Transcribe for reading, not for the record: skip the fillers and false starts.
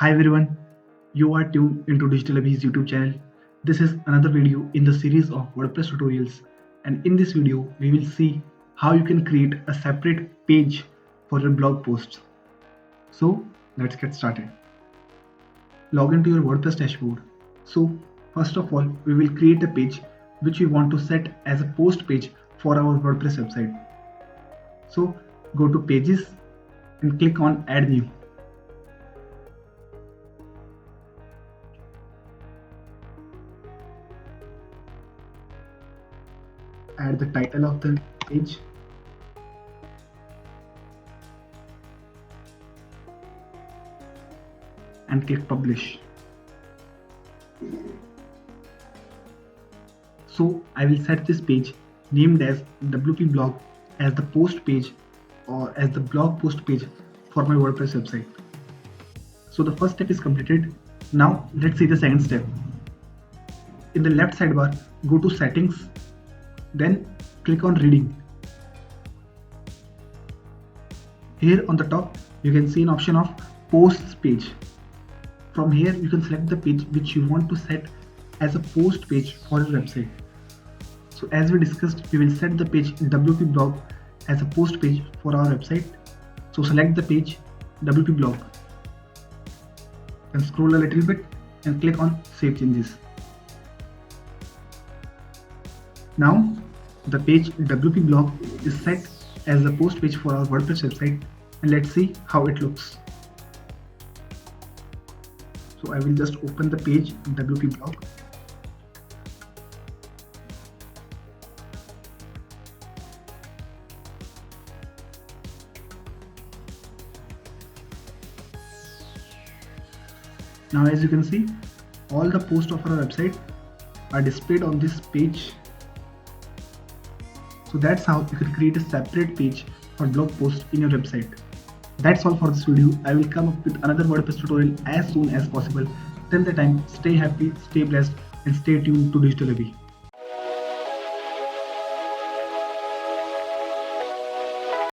Hi everyone, you are tuned into Digital Abhi's YouTube channel. This is another video in the series of WordPress tutorials, and in this video we will see how you can create a separate page for your blog posts. So let's get started. Log into your WordPress dashboard. So first of all, we will create a page which we want to set as a post page for our WordPress website. So go to Pages and click on Add New. Add the title of the page, and click Publish. So I will set this page named as WP blog as the post page or as the blog post page for my WordPress website. So the first step is completed. Now let's see the second step. In the left sidebar, go to Settings, then click on Reading. Here on the top, you can see an option of Posts page. From here, you can select the page which you want to set as a post page for your website. So as we discussed, we will set the page WP blog as a post page for our website. So select the page WP blog and scroll a little bit and click on Save Changes. Now the page WP blog is set as a post page for our WordPress website, and let's see how it looks. So I will just open the page WP blog. Now as you can see, all the posts of our website are displayed on this page. So that's how you can create a separate page for blog posts in your website. That's all for this video. I will come up with another WordPress tutorial as soon as possible. Till the time, stay happy, stay blessed, and stay tuned to Digital Abhi.